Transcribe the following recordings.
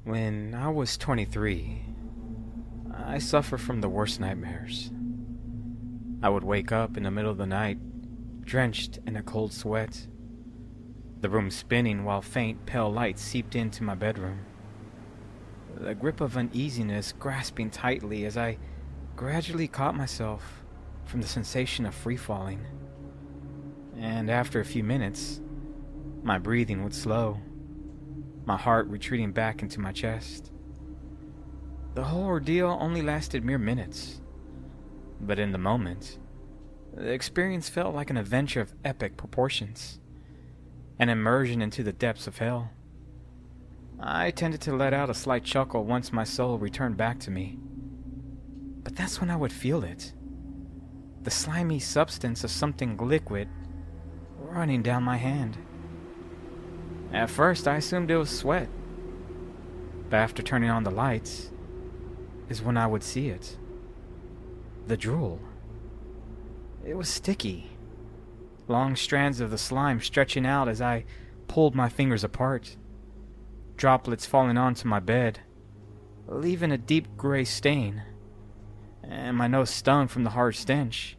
When I was 23, I suffered from the worst nightmares. I would wake up in the middle of the night, drenched in a cold sweat, the room spinning while faint pale light seeped into my bedroom. The grip of uneasiness grasping tightly as I gradually caught myself from the sensation of free falling. And after a few minutes, my breathing would slow, my heart retreating back into my chest. The whole ordeal only lasted mere minutes, but in the moment, the experience felt like an adventure of epic proportions, an immersion into the depths of hell. I tended to let out a slight chuckle once my soul returned back to me, but that's when I would feel it, the slimy substance of something liquid running down my hand. At first, I assumed it was sweat, but after turning on the lights is when I would see it. The drool. It was sticky, long strands of the slime stretching out as I pulled my fingers apart, droplets falling onto my bed, leaving a deep gray stain, and my nose stung from the hard stench,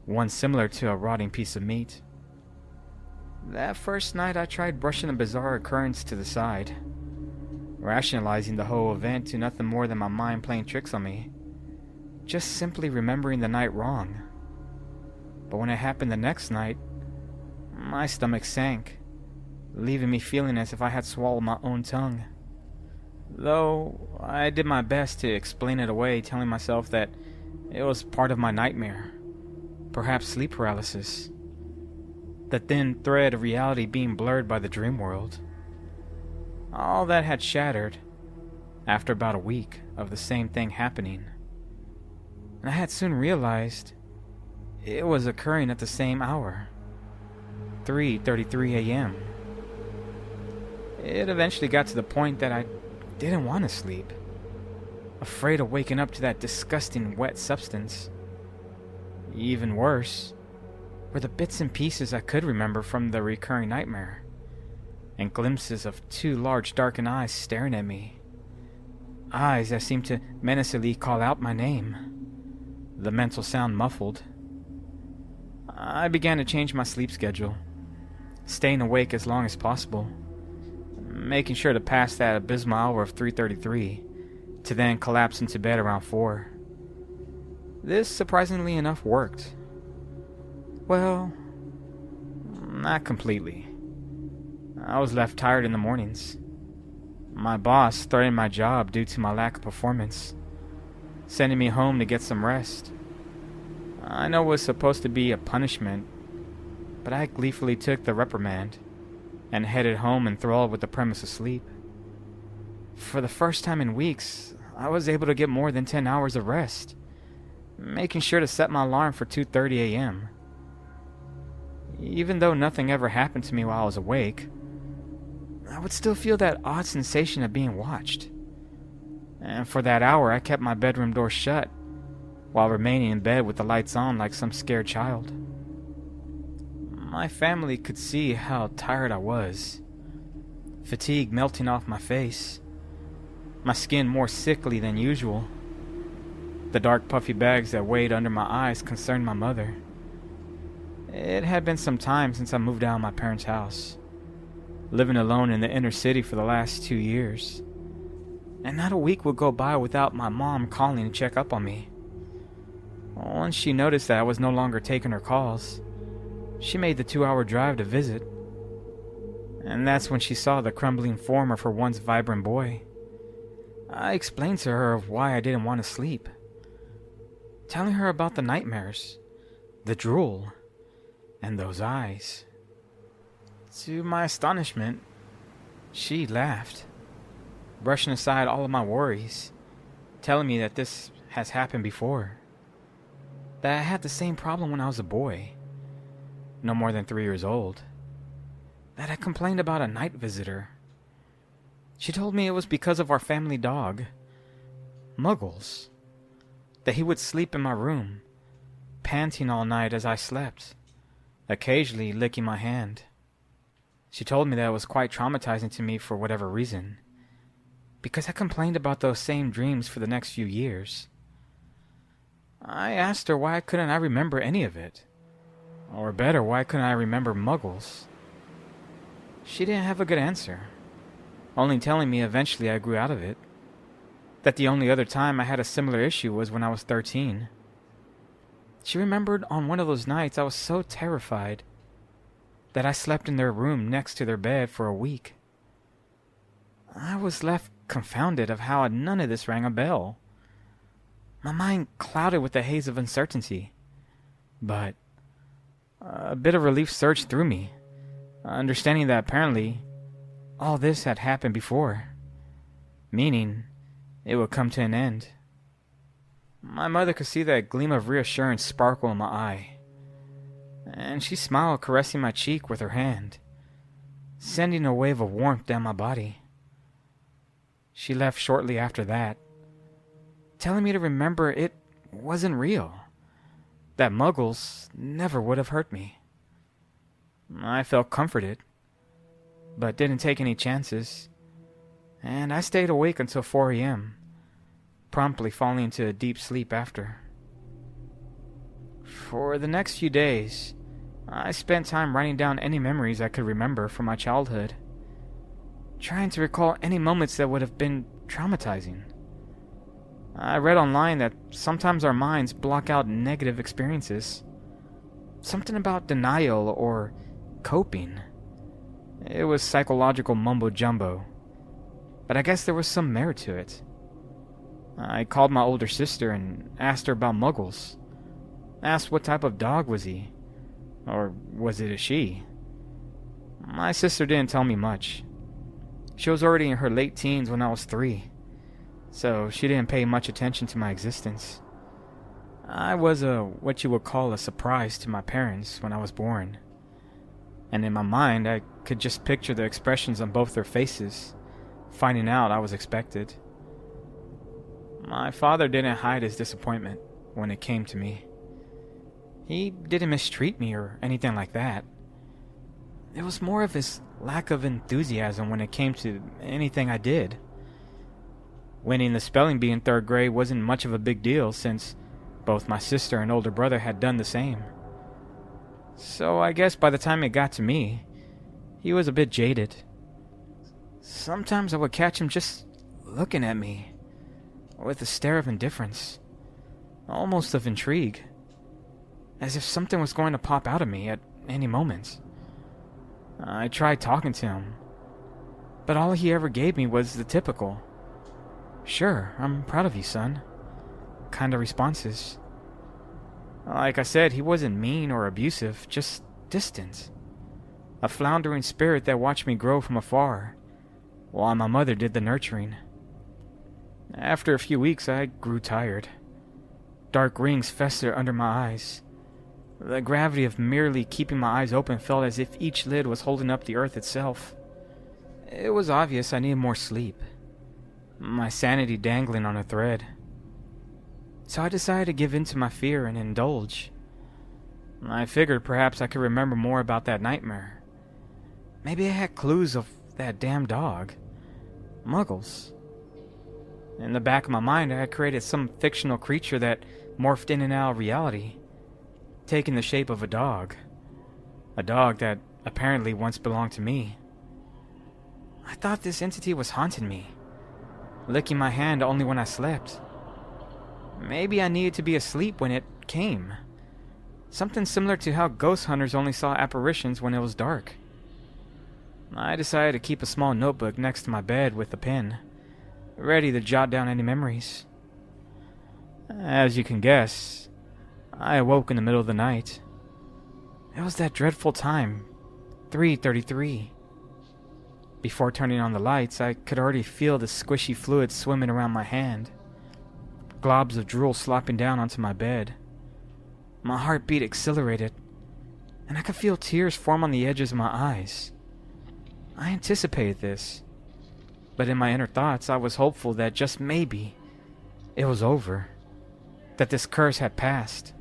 one similar to a rotting piece of meat. That first night I tried brushing the bizarre occurrence to the side, rationalizing the whole event to nothing more than my mind playing tricks on me, just simply remembering the night wrong. But when it happened the next night, my stomach sank, leaving me feeling as if I had swallowed my own tongue. Though I did my best to explain it away, telling myself that it was part of my nightmare, perhaps sleep paralysis, the thin thread of reality being blurred by the dream world. All that had shattered after about a week of the same thing happening, and I had soon realized it was occurring at the same hour, 3:33 a.m. It eventually got to the point that I didn't want to sleep, afraid of waking up to that disgusting wet substance. Even worse were the bits and pieces I could remember from the recurring nightmare, and glimpses of two large darkened eyes staring at me, eyes that seemed to menacingly call out my name, the mental sound muffled. I began to change my sleep schedule, staying awake as long as possible, making sure to pass that abysmal hour of 3:33, to then collapse into bed around 4. This, surprisingly enough, worked. Well, not completely. I was left tired in the mornings. My boss threatened my job due to my lack of performance, sending me home to get some rest. I know it was supposed to be a punishment, but I gleefully took the reprimand and headed home enthralled with the premise of sleep. For the first time in weeks, I was able to get more than 10 hours of rest, making sure to set my alarm for 2:30 a.m. Even though nothing ever happened to me while I was awake, I would still feel that odd sensation of being watched. And for that hour, I kept my bedroom door shut while remaining in bed with the lights on like some scared child. My family could see how tired I was, fatigue melting off my face, my skin more sickly than usual. The dark puffy bags that weighed under my eyes concerned my mother. It had been some time since I moved out of my parents' house, living alone in the inner city for the last 2 years, and not a week would go by without my mom calling to check up on me. Once she noticed that I was no longer taking her calls, she made the 2-hour drive to visit, and that's when she saw the crumbling form of her once vibrant boy. I explained to her of why I didn't want to sleep, telling her about the nightmares, the drool, and those eyes. To my astonishment, she laughed, brushing aside all of my worries, telling me that this has happened before, that I had the same problem when I was a boy, no more than 3 years old, that I complained about a night visitor. She told me it was because of our family dog, Muggles, that he would sleep in my room, panting all night as I slept, occasionally licking my hand. She told me that it was quite traumatizing to me for whatever reason, because I complained about those same dreams for the next few years. I asked her why couldn't I remember any of it, or better, why couldn't I remember Muggles? She didn't have a good answer, only telling me eventually I grew out of it, that the only other time I had a similar issue was when I was 13. She remembered on one of those nights I was so terrified that I slept in their room next to their bed for a week. I was left confounded of how none of this rang a bell. My mind clouded with a haze of uncertainty, but a bit of relief surged through me, understanding that apparently all this had happened before, meaning it would come to an end. My mother could see that gleam of reassurance sparkle in my eye, and she smiled, caressing my cheek with her hand, sending a wave of warmth down my body. She left shortly after that, telling me to remember it wasn't real, that Muggles never would have hurt me. I felt comforted, but didn't take any chances, and I stayed awake until 4 a.m., promptly falling into a deep sleep after. For the next few days, I spent time writing down any memories I could remember from my childhood, trying to recall any moments that would have been traumatizing. I read online that sometimes our minds block out negative experiences. Something about denial or coping. It was psychological mumbo-jumbo, but I guess there was some merit to it. I called my older sister and asked her about Muggles. Asked what type of dog was he, or was it a she? My sister didn't tell me much. She was already in her late teens when I was 3, so she didn't pay much attention to my existence. I was what you would call a surprise to my parents when I was born, and in my mind I could just picture the expressions on both their faces, finding out I was expected. My father didn't hide his disappointment when it came to me. He didn't mistreat me or anything like that. It was more of his lack of enthusiasm when it came to anything I did. Winning the spelling bee in 3rd grade wasn't much of a big deal since both my sister and older brother had done the same. So I guess by the time it got to me, he was a bit jaded. Sometimes I would catch him just looking at me with a stare of indifference, almost of intrigue, as if something was going to pop out of me at any moment. I tried talking to him, but all he ever gave me was the typical, "Sure, I'm proud of you, son," kind of responses. Like I said, he wasn't mean or abusive, just distant. A floundering spirit that watched me grow from afar, while my mother did the nurturing. After a few weeks, I grew tired. Dark rings festered under my eyes. The gravity of merely keeping my eyes open felt as if each lid was holding up the earth itself. It was obvious I needed more sleep, my sanity dangling on a thread. So I decided to give in to my fear and indulge. I figured perhaps I could remember more about that nightmare. Maybe I had clues of that damn dog. Muggles. In the back of my mind, I had created some fictional creature that morphed in and out of reality, taking the shape of a dog. A dog that apparently once belonged to me. I thought this entity was haunting me, licking my hand only when I slept. Maybe I needed to be asleep when it came. Something similar to how ghost hunters only saw apparitions when it was dark. I decided to keep a small notebook next to my bed with a pen, ready to jot down any memories. As you can guess, I awoke in the middle of the night. It was that dreadful time, 3:33. Before turning on the lights, I could already feel the squishy fluid swimming around my hand, globs of drool slopping down onto my bed. My heartbeat accelerated, and I could feel tears form on the edges of my eyes. I anticipated this, but in my inner thoughts I was hopeful that just maybe it was over, that this curse had passed,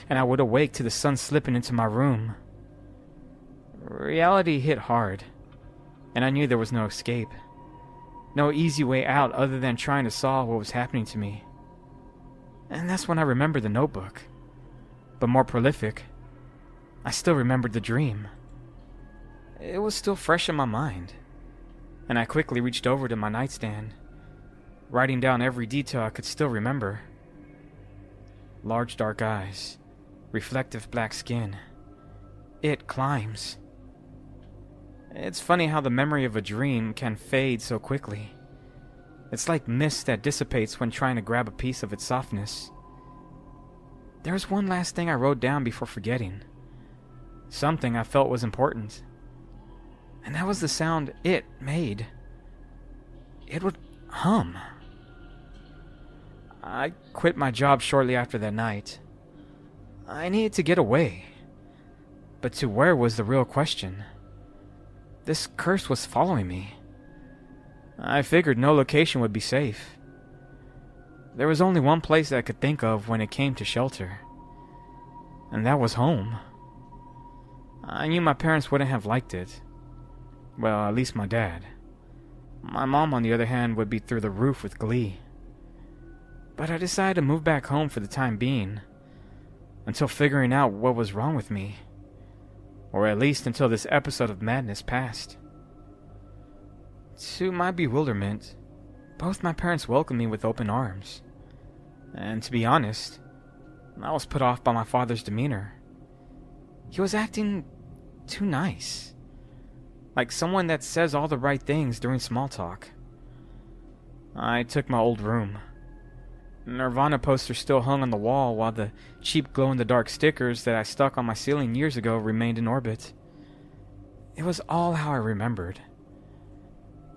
and I would awake to the sun slipping into my room. Reality hit hard, and I knew there was no escape. No easy way out other than trying to solve what was happening to me. And that's when I remembered the notebook. But more prolific, I still remembered the dream. It was still fresh in my mind, and I quickly reached over to my nightstand, writing down every detail I could still remember. Large dark eyes, reflective black skin. It climbs. It's funny how the memory of a dream can fade so quickly. It's like mist that dissipates when trying to grab a piece of its softness. There's one last thing I wrote down before forgetting. Something I felt was important. And that was the sound it made. It would hum. I quit my job shortly after that night. I needed to get away. But to where was the real question. This curse was following me. I figured no location would be safe. There was only one place that I could think of when it came to shelter. And that was home. I knew my parents wouldn't have liked it. Well, at least my dad. My mom, on the other hand, would be through the roof with glee. But I decided to move back home for the time being, until figuring out what was wrong with me. Or at least until this episode of madness passed. To my bewilderment, both my parents welcomed me with open arms. And to be honest, I was put off by my father's demeanor. He was acting too nice. Like someone that says all the right things during small talk. I took my old room. Nirvana posters still hung on the wall while the cheap glow-in-the-dark stickers that I stuck on my ceiling years ago remained in orbit. It was all how I remembered.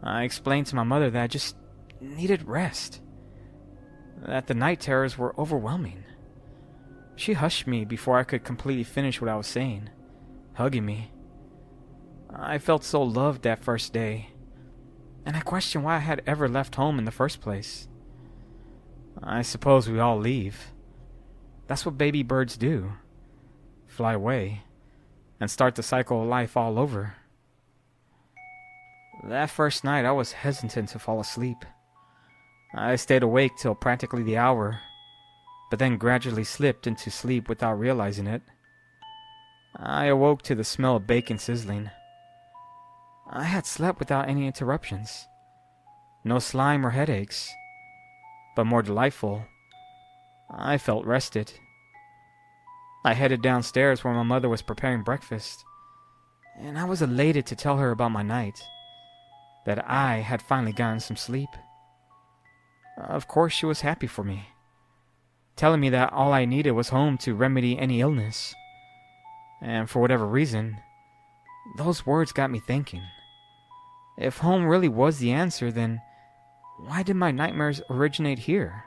I explained to my mother that I just needed rest. That the night terrors were overwhelming. She hushed me before I could completely finish what I was saying, hugging me. I felt so loved that first day, and I questioned why I had ever left home in the first place. I suppose we all leave. That's what baby birds do. Fly away, and start the cycle of life all over. That first night I was hesitant to fall asleep. I stayed awake till practically the hour, but then gradually slipped into sleep without realizing it. I awoke to the smell of bacon sizzling. I had slept without any interruptions. No slime or headaches. But more delightful, I felt rested. I headed downstairs where my mother was preparing breakfast, and I was elated to tell her about my night, that I had finally gotten some sleep. Of course she was happy for me, telling me that all I needed was home to remedy any illness. And for whatever reason, those words got me thinking. If home really was the answer, then why did my nightmares originate here?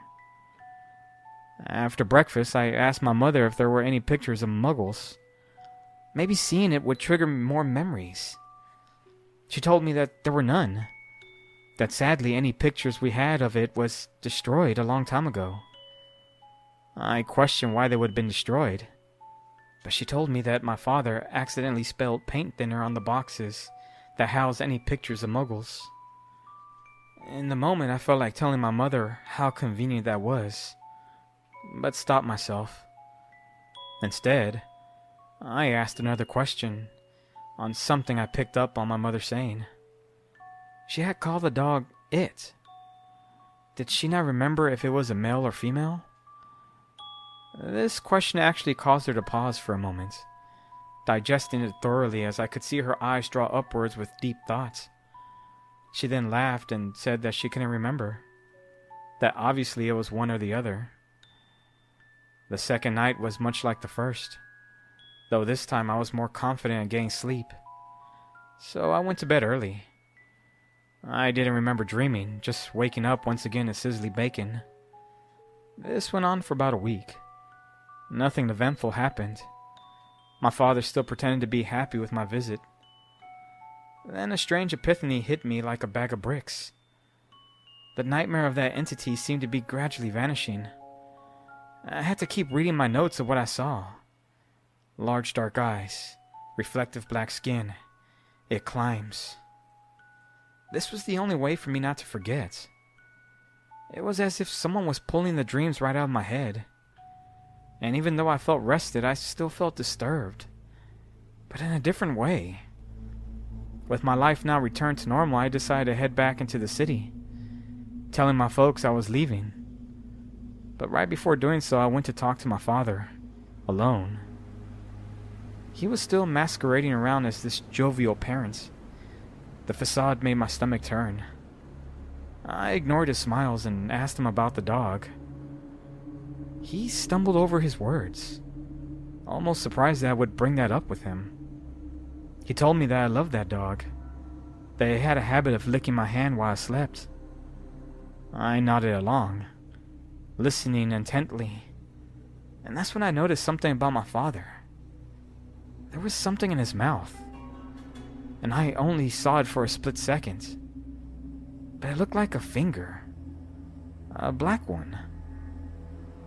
After breakfast, I asked my mother if there were any pictures of Muggles. Maybe seeing it would trigger more memories. She told me that there were none. That sadly any pictures we had of it was destroyed a long time ago. I questioned why they would have been destroyed. But she told me that my father accidentally spilled paint thinner on the boxes that housed any pictures of Muggles. In the moment, I felt like telling my mother how convenient that was, but stopped myself. Instead, I asked another question on something I picked up on my mother saying. She had called the dog It. Did she not remember if it was a male or female? This question actually caused her to pause for a moment, digesting it thoroughly as I could see her eyes draw upwards with deep thought. She then laughed and said that she couldn't remember, that obviously it was one or the other. The second night was much like the first, though this time I was more confident in getting sleep, so I went to bed early. I didn't remember dreaming, just waking up once again to sizzly bacon. This went on for about a week. Nothing eventful happened. My father still pretended to be happy with my visit. Then a strange epiphany hit me like a bag of bricks. The nightmare of that entity seemed to be gradually vanishing. I had to keep reading my notes of what I saw. Large dark eyes, reflective black skin. It climbs. this was the only way for me not to forget. It was as if someone was pulling the dreams right out of my head. And even though I felt rested, I still felt disturbed. But in a different way. With my life now returned to normal, I decided to head back into the city, telling my folks I was leaving. But right before doing so, I went to talk to my father, alone. He was still masquerading around as this jovial parent. The facade made my stomach turn. I ignored his smiles and asked him about the dog. He stumbled over his words, almost surprised that I would bring that up with him. He told me that I loved that dog, that it had a habit of licking my hand while I slept. I nodded along, listening intently, and that's when I noticed something about my father. There was something in his mouth, and I only saw it for a split second, but it looked like a finger, a black one.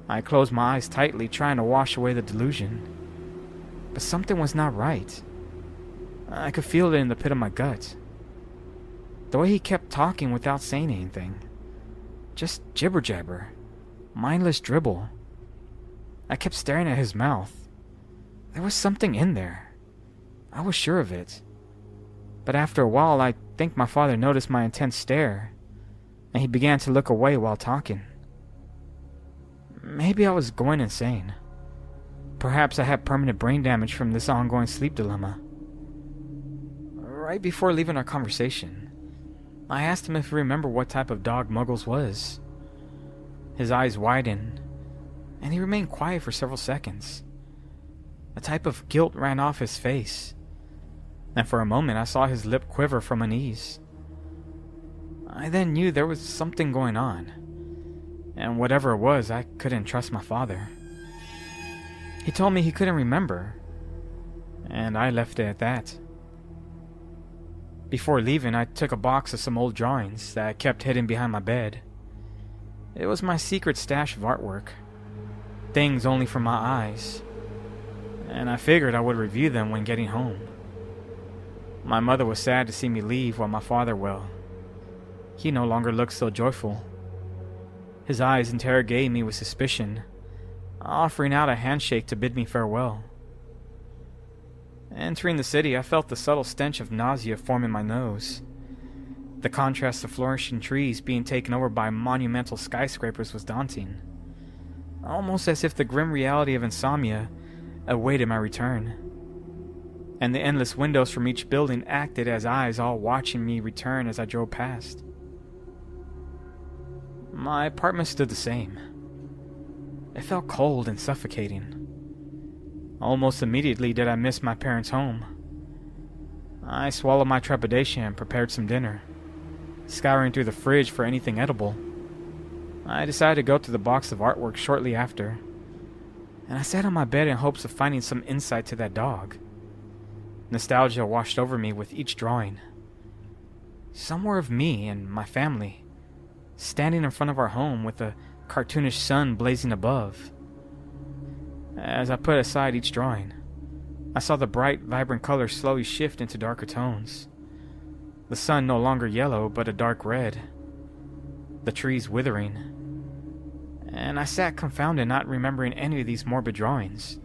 I closed my eyes tightly, trying to wash away the delusion, but something was not right. I could feel it in the pit of my gut. The way he kept talking without saying anything. Just jibber-jabber. Mindless dribble. I kept staring at his mouth. There was something in there. I was sure of it. But after a while, I think my father noticed my intense stare, and he began to look away while talking. Maybe I was going insane. Perhaps I had permanent brain damage from this ongoing sleep dilemma. Right before leaving our conversation, I asked him if he remembered what type of dog Muggles was. His eyes widened, and he remained quiet for several seconds. A type of guilt ran off his face, and for a moment I saw his lip quiver from unease. I then knew there was something going on, and whatever it was, I couldn't trust my father. He told me he couldn't remember, and I left it at that. Before leaving, I took a box of some old drawings that I kept hidden behind my bed. It was my secret stash of artwork, things only for my eyes, and I figured I would review them when getting home. My mother was sad to see me leave, while my father, well, he no longer looked so joyful. His eyes interrogated me with suspicion, offering out a handshake to bid me farewell. Entering the city, I felt the subtle stench of nausea form in my nose. The contrast of flourishing trees being taken over by monumental skyscrapers was daunting, almost as if the grim reality of insomnia awaited my return. And the endless windows from each building acted as eyes, all watching me return as I drove past. My apartment stood the same. It felt cold and suffocating. Almost immediately did I miss my parents' home. I swallowed my trepidation and prepared some dinner, scouring through the fridge for anything edible. I decided to go to the box of artwork shortly after, and I sat on my bed in hopes of finding some insight to that dog. Nostalgia washed over me with each drawing. Somewhere of me and my family, standing in front of our home with a cartoonish sun blazing above. As I put aside each drawing, I saw the bright, vibrant colors slowly shift into darker tones. The sun no longer yellow, but a dark red. The trees withering. And I sat confounded, not remembering any of these morbid drawings.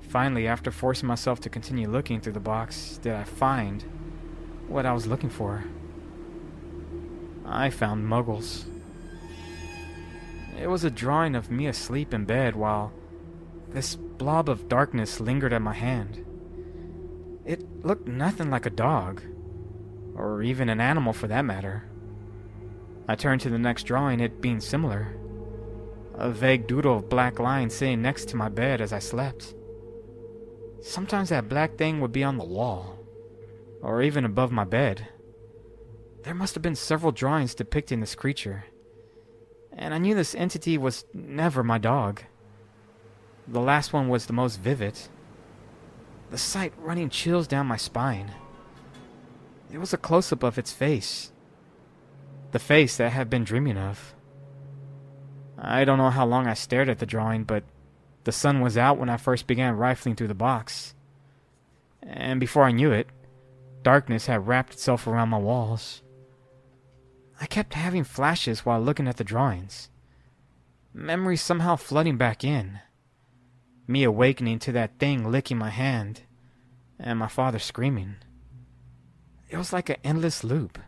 Finally, after forcing myself to continue looking through the box, did I find what I was looking for. I found Muggles. It was a drawing of me asleep in bed while this blob of darkness lingered at my hand. It looked nothing like a dog, or even an animal for that matter. I turned to the next drawing, it being similar. A vague doodle of black lines sitting next to my bed as I slept. Sometimes that black thing would be on the wall, or even above my bed. There must have been several drawings depicting this creature, and I knew this entity was never my dog. The last one was the most vivid, the sight running chills down my spine. It was a close-up of its face, the face that I had been dreaming of. I don't know how long I stared at the drawing, but the sun was out when I first began rifling through the box. And before I knew it, Darkness had wrapped itself around my walls. I kept having flashes while looking at the drawings. Memories somehow flooding back in. Me awakening to that thing licking my hand, and my father screaming. It was like an endless loop.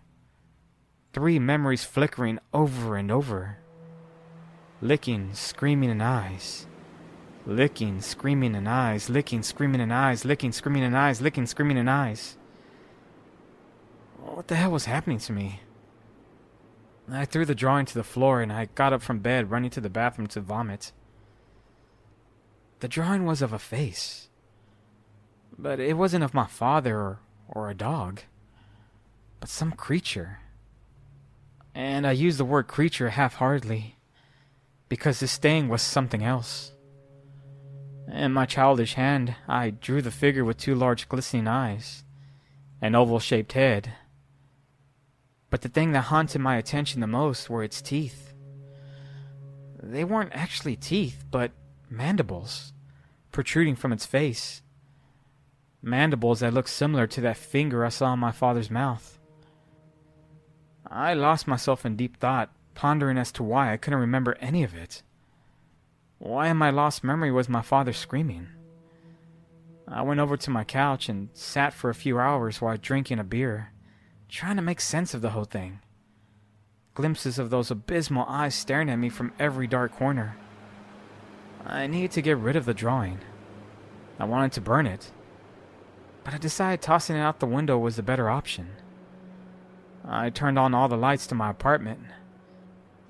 3 memories flickering over and over. Licking, screaming, and eyes. Licking, screaming, and eyes. Licking, screaming, and eyes. Licking, screaming, and eyes. Licking, screaming, and eyes. What the hell was happening to me? I threw the drawing to the floor and I got up from bed, running to the bathroom to vomit. The drawing was of a face. But it wasn't of my father or a dog, but some creature. And I used the word creature half-heartedly, because this thing was something else. In my childish hand, I drew the figure with 2 large glistening eyes, an oval-shaped head. But the thing that haunted my attention the most were its teeth. They weren't actually teeth, but mandibles, protruding from its face. Mandibles that looked similar to that finger I saw in my father's mouth. I lost myself in deep thought, pondering as to why I couldn't remember any of it. Why in my lost memory was my father screaming? I went over to my couch and sat for a few hours while drinking a beer, trying to make sense of the whole thing. Glimpses of those abysmal eyes staring at me from every dark corner. I needed to get rid of the drawing. I wanted to burn it, but I decided tossing it out the window was the better option. I turned on all the lights to my apartment,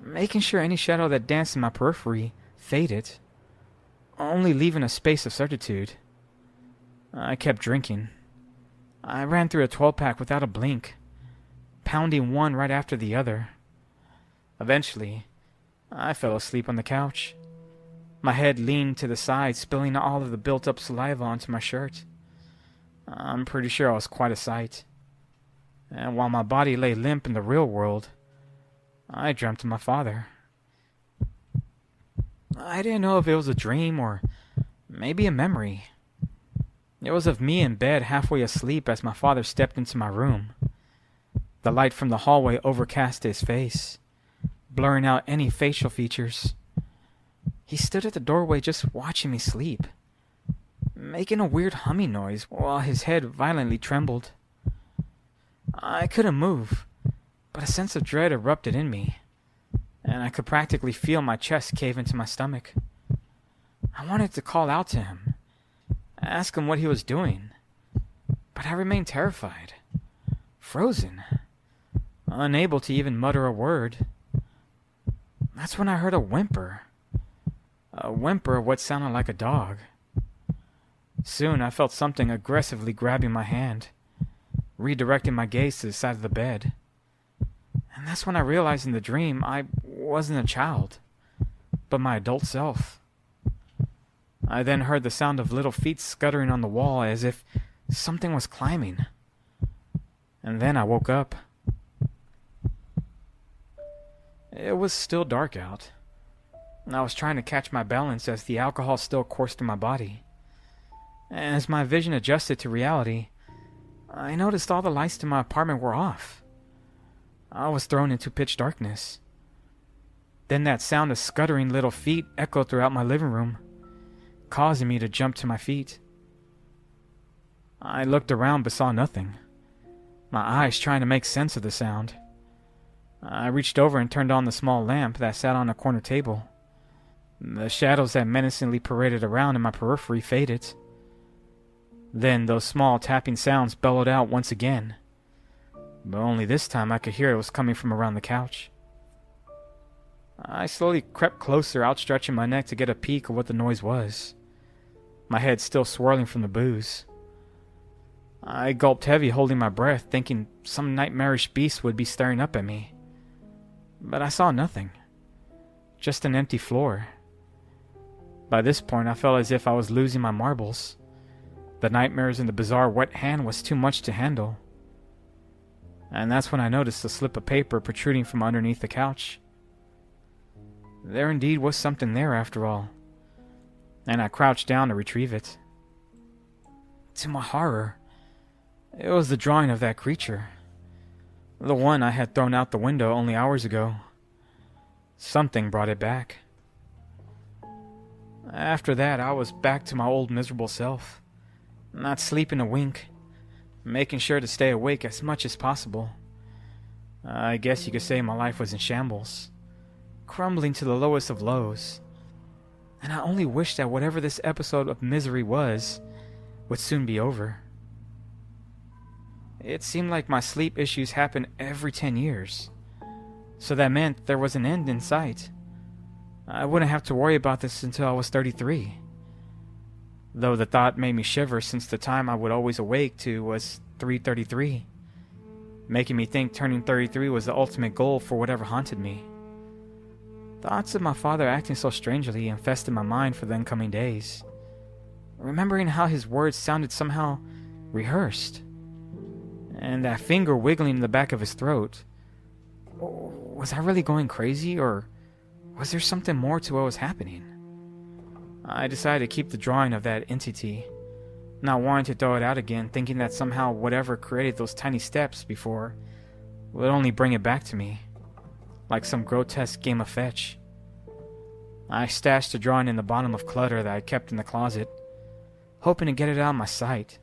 making sure any shadow that danced in my periphery faded, only leaving a space of certitude. I kept drinking. I ran through a 12-pack without a blink, pounding one right after the other. Eventually, I fell asleep on the couch. My head leaned to the side, spilling all of the built-up saliva onto my shirt. I'm pretty sure I was quite a sight. And while my body lay limp in the real world, I dreamt of my father. I didn't know if it was a dream or maybe a memory. It was of me in bed halfway asleep as my father stepped into my room. The light from the hallway overcast his face, blurring out any facial features. He stood at the doorway just watching me sleep, making a weird humming noise while his head violently trembled. I couldn't move, but a sense of dread erupted in me, and I could practically feel my chest cave into my stomach. I wanted to call out to him, ask him what he was doing, but I remained terrified, frozen, unable to even mutter a word. That's when I heard a whimper of what sounded like a dog. Soon I felt something aggressively grabbing my hand, redirecting my gaze to the side of the bed. And that's when I realized in the dream I wasn't a child, but my adult self. I then heard the sound of little feet scuttering on the wall as if something was climbing. And then I woke up. It was still dark out. I was trying to catch my balance as the alcohol still coursed through my body. And as my vision adjusted to reality, I noticed all the lights in my apartment were off. I was thrown into pitch darkness. Then that sound of scuttering little feet echoed throughout my living room, causing me to jump to my feet. I looked around but saw nothing, my eyes trying to make sense of the sound. I reached over and turned on the small lamp that sat on a corner table. The shadows that menacingly paraded around in my periphery faded. Then those small tapping sounds bellowed out once again, but only this time I could hear it was coming from around the couch. I slowly crept closer, outstretching my neck to get a peek of what the noise was, my head still swirling from the booze. I gulped heavy, holding my breath, thinking some nightmarish beast would be staring up at me. But I saw nothing, just an empty floor. By this point I felt as if I was losing my marbles. The nightmares and the bizarre wet hand was too much to handle. And that's when I noticed a slip of paper protruding from underneath the couch. There indeed was something there after all, and I crouched down to retrieve it. To my horror, It was the drawing of that creature. The one I had thrown out the window only hours ago. Something brought it back. After that, I was back to my old miserable self. Not sleeping a wink. Making sure to stay awake as much as possible. I guess you could say my life was in shambles. Crumbling to the lowest of lows. And I only wish that whatever this episode of misery was would soon be over. It seemed like my sleep issues happened every 10 years. So that meant there was an end in sight. I wouldn't have to worry about this until I was 33. Though the thought made me shiver since the time I would always awake to was 3:33, making me think turning 33 was the ultimate goal for whatever haunted me. Thoughts of my father acting so strangely infested my mind for the incoming days, remembering how his words sounded somehow rehearsed, and that finger wiggling in the back of his throat. Was I really going crazy, or was there something more to what was happening? I decided to keep the drawing of that entity, not wanting to throw it out again, thinking that somehow whatever created those tiny steps before would only bring it back to me, like some grotesque game of fetch. I stashed the drawing in the bottom of clutter that I kept in the closet, hoping to get it out of my sight.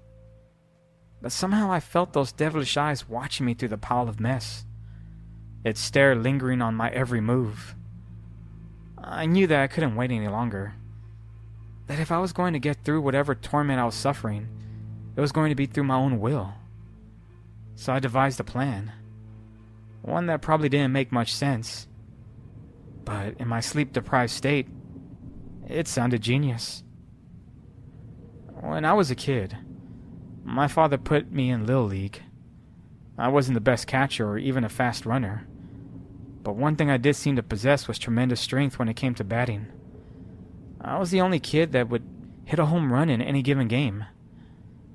But somehow I felt those devilish eyes watching me through the pile of mess, its stare lingering on my every move. I knew that I couldn't wait any longer. That if I was going to get through whatever torment I was suffering, it was going to be through my own will. So I devised a plan. One that probably didn't make much sense. But in my sleep-deprived state, it sounded genius. When I was a kid, my father put me in Little League. I wasn't the best catcher or even a fast runner. But one thing I did seem to possess was tremendous strength when it came to batting. I was the only kid that would hit a home run in any given game.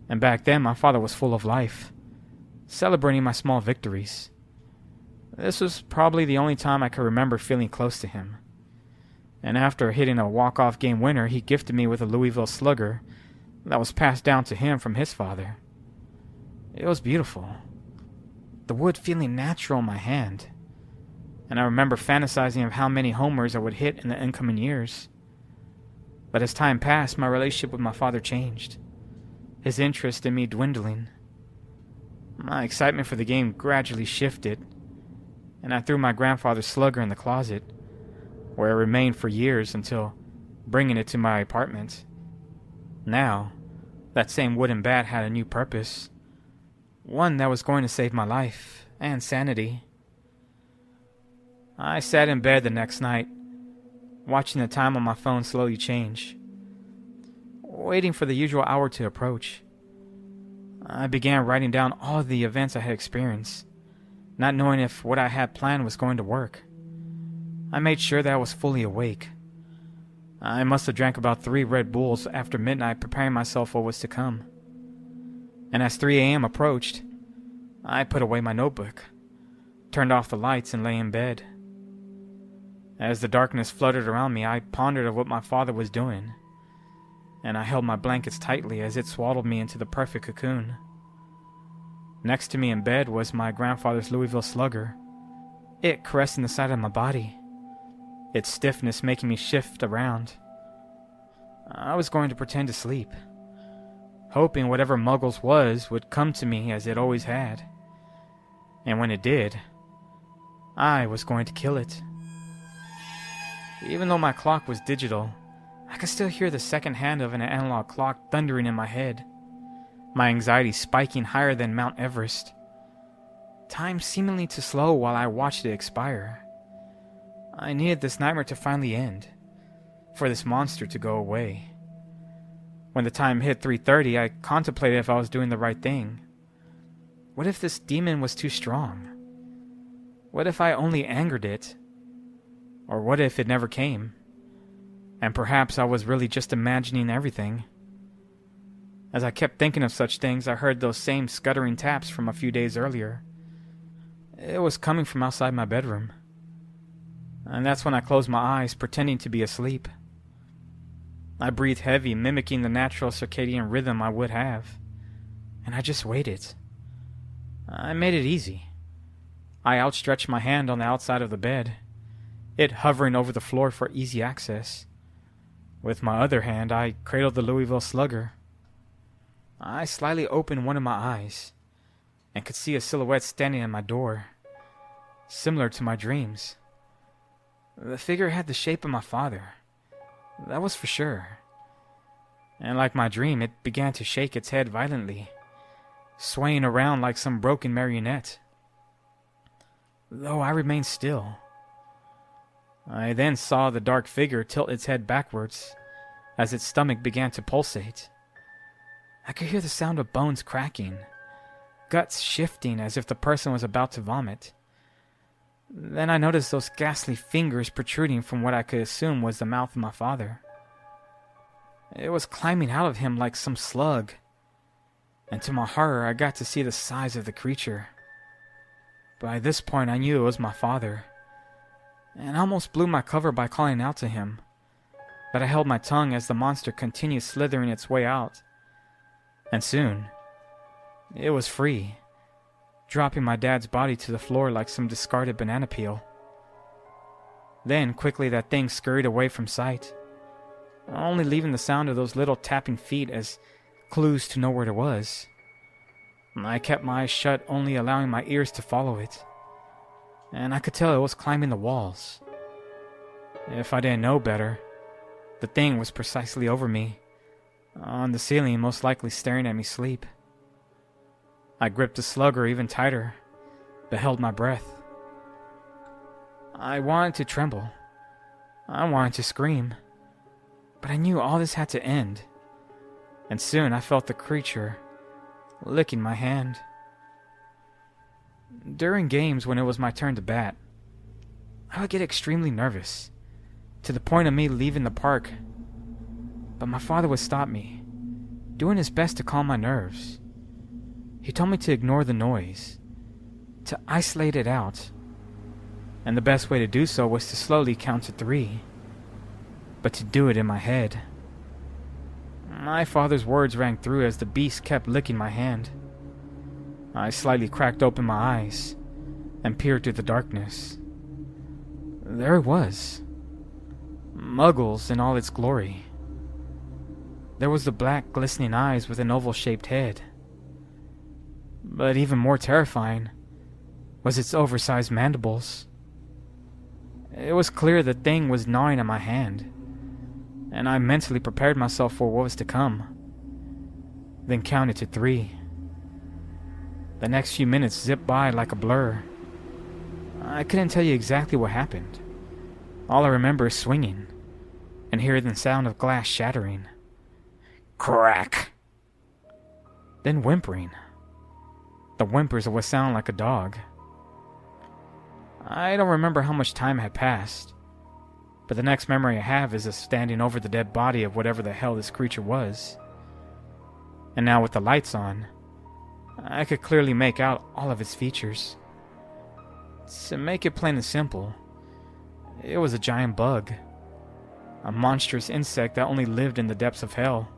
And back then, my father was full of life, celebrating my small victories. This was probably the only time I could remember feeling close to him. And after hitting a walk-off game winner, he gifted me with a Louisville Slugger that was passed down to him from his father. It was beautiful, the wood feeling natural in my hand. And I remember fantasizing of how many homers I would hit in the incoming years. But as time passed, my relationship with my father changed, his interest in me dwindling. My excitement for the game gradually shifted, and I threw my grandfather's slugger in the closet, where it remained for years until bringing it to my apartment. Now, that same wooden bat had a new purpose, one that was going to save my life and sanity. I sat in bed the next night, watching the time on my phone slowly change, waiting for the usual hour to approach. I began writing down all the events I had experienced, not knowing if what I had planned was going to work. I made sure that I was fully awake. I must have drank about 3 Red Bulls after midnight, preparing myself for what was to come. And as 3 a.m. approached, I put away my notebook, turned off the lights, and lay in bed. As the darkness fluttered around me, I pondered of what my father was doing, and I held my blankets tightly as it swaddled me into the perfect cocoon. Next to me in bed was my grandfather's Louisville Slugger, it caressing the side of my body, its stiffness making me shift around. I was going to pretend to sleep, hoping whatever Muggles was would come to me as it always had. And when it did, I was going to kill it. Even though my clock was digital, I could still hear the second hand of an analog clock thundering in my head, my anxiety spiking higher than Mount Everest. Time seemingly to slow while I watched it expire. I needed this nightmare to finally end, for this monster to go away. When the time hit 3:30, I contemplated if I was doing the right thing. What if this demon was too strong? What if I only angered it? Or what if it never came, and perhaps I was really just imagining everything? As I kept thinking of such things, I heard those same scuttering taps from a few days earlier. It was coming from outside my bedroom. And that's when I closed my eyes, pretending to be asleep. I breathed heavy, mimicking the natural circadian rhythm I would have. And I just waited. I made it easy. I outstretched my hand on the outside of the bed, it hovering over the floor for easy access. With my other hand, I cradled the Louisville Slugger. I slightly opened one of my eyes and could see a silhouette standing at my door, similar to my dreams. The figure had the shape of my father, that was for sure. And like my dream, it began to shake its head violently, swaying around like some broken marionette. Though I remained still. I then saw the dark figure tilt its head backwards as its stomach began to pulsate. I could hear the sound of bones cracking, guts shifting as if the person was about to vomit. Then I noticed those ghastly fingers protruding from what I could assume was the mouth of my father. It was climbing out of him like some slug, and to my horror I got to see the size of the creature. By this point I knew it was my father, and I almost blew my cover by calling out to him, but I held my tongue as the monster continued slithering its way out, and soon it was free, dropping my dad's body to the floor like some discarded banana peel. Then quickly that thing scurried away from sight, only leaving the sound of those little tapping feet as clues to know where it was. I kept my eyes shut, only allowing my ears to follow it, and I could tell it was climbing the walls. If I didn't know better, the thing was precisely over me, on the ceiling, most likely staring at me sleep. I gripped the slugger even tighter, but held my breath. I wanted to tremble. I wanted to scream. But I knew all this had to end, and soon I felt the creature licking my hand. During games when it was my turn to bat, I would get extremely nervous, to the point of me leaving the park. But my father would stop me, doing his best to calm my nerves. He told me to ignore the noise, to isolate it out, and the best way to do so was to slowly count to 3, but to do it in my head. My father's words rang through as the beast kept licking my hand. I slightly cracked open my eyes and peered through the darkness. There it was, Muggles in all its glory. There was the black, glistening eyes with an oval-shaped head. But even more terrifying was its oversized mandibles. It was clear the thing was gnawing at my hand, and I mentally prepared myself for what was to come, then counted to 3. The next few minutes zipped by like a blur. I couldn't tell you exactly what happened. All I remember is swinging and hearing the sound of glass shattering. Crack! Then whimpering. The whimpers of what sounded like a dog. I don't remember how much time had passed, but the next memory I have is of standing over the dead body of whatever the hell this creature was. And now with the lights on, I could clearly make out all of its features. To make it plain and simple, it was a giant bug. A monstrous insect that only lived in the depths of hell.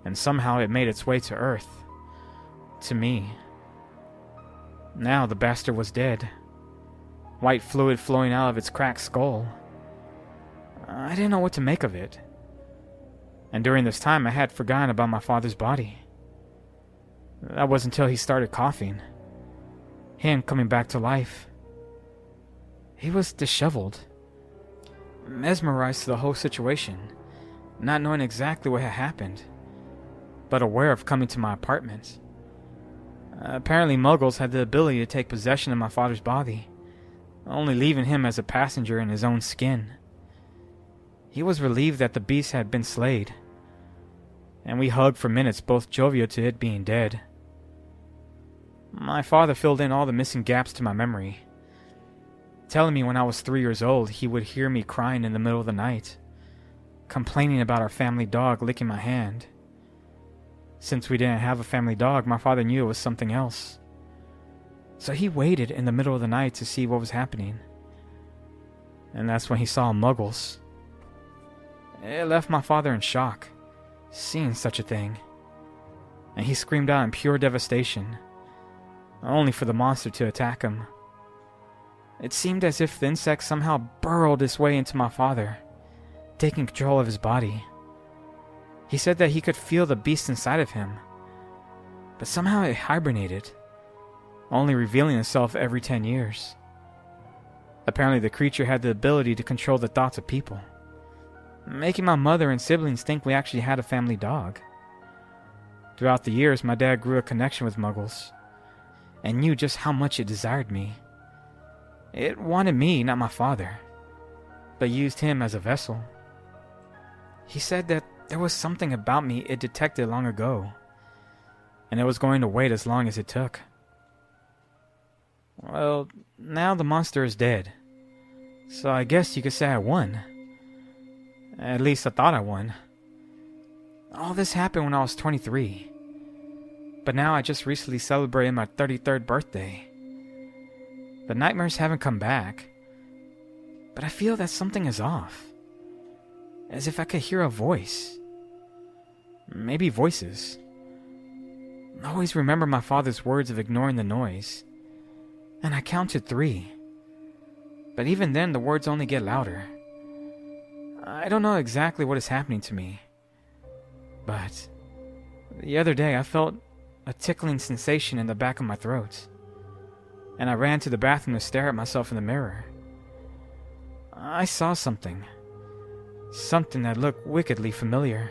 And somehow it made its way to Earth. To me. Now the bastard was dead. White fluid flowing out of its cracked skull. I didn't know what to make of it. And during this time I had forgotten about my father's body. That was until he started coughing. Him coming back to life. He was disheveled. Mesmerized to the whole situation, not knowing exactly what had happened, but aware of coming to my apartment. Apparently Muggles had the ability to take possession of my father's body, only leaving him as a passenger in his own skin. He was relieved that the beast had been slayed, and we hugged for minutes, both jovial to it being dead. My father filled in all the missing gaps to my memory, telling me when I was 3 years old he would hear me crying in the middle of the night, complaining about our family dog licking my hand. Since we didn't have a family dog, my father knew it was something else. So he waited in the middle of the night to see what was happening. And that's when he saw Muggles. It left my father in shock, seeing such a thing. And he screamed out in pure devastation. only for the monster to attack him. It seemed as if the insect somehow burrowed its way into my father, taking control of his body. He said that he could feel the beast inside of him, but somehow it hibernated, only revealing itself every 10 years. Apparently the creature had the ability to control the thoughts of people, making my mother and siblings think we actually had a family dog. Throughout the years, my dad grew a connection with Muggles, and knew just how much it desired me. It wanted me, not my father, but used him as a vessel. He said that there was something about me it detected long ago, and it was going to wait as long as it took. Well, now the monster is dead, so I guess you could say I won. At least I thought I won. All this happened when I was 23, but now I just recently celebrated my 33rd birthday. The nightmares haven't come back, but I feel that something is off, as if I could hear a voice. Maybe voices. I always remember my father's words of ignoring the noise, and I counted 3. But even then, the words only get louder. I don't know exactly what is happening to me, but the other day I felt a tickling sensation in the back of my throat, and I ran to the bathroom to stare at myself in the mirror. I saw something that looked wickedly familiar.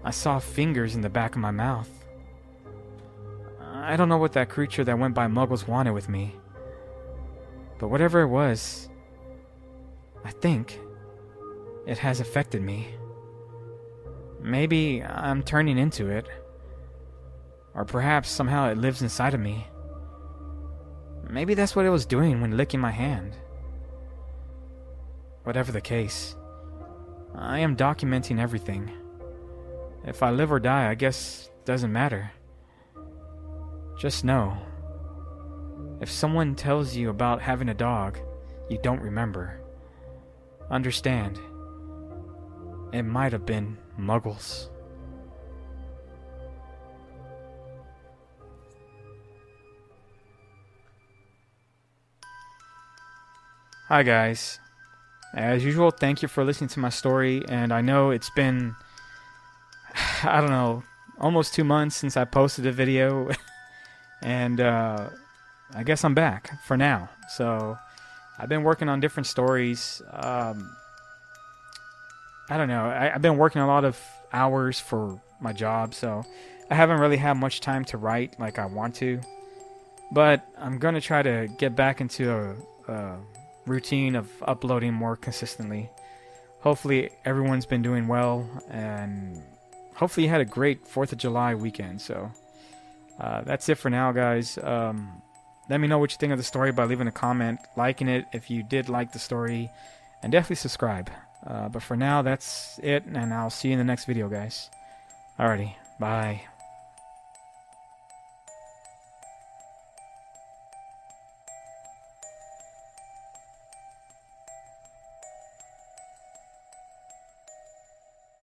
I saw fingers in the back of my mouth. I don't know what that creature that went by Muggles wanted with me, but whatever it was, I think it has affected me. Maybe I'm turning into it, or perhaps somehow it lives inside of me. Maybe that's what it was doing when licking my hand. Whatever the case, I am documenting everything. If I live or die, I guess doesn't matter. Just know, if someone tells you about having a dog you don't remember, understand, it might have been Muggles. Hi guys. As usual, thank you for listening to my story, and I know it's been, I don't know, almost 2 months since I posted a video, and I guess I'm back for now. So I've been working on different stories. I don't know, I've been working a lot of hours for my job, so I haven't really had much time to write like I want to, but I'm gonna try to get back into a routine of uploading more consistently. Hopefully everyone's been doing well, and hopefully you had a great 4th of July weekend. So that's it for now, guys. Let me know what you think of the story by leaving a comment, liking it if you did like the story, and definitely subscribe. But for now, that's it, and I'll see you in the next video, guys. Alrighty, bye.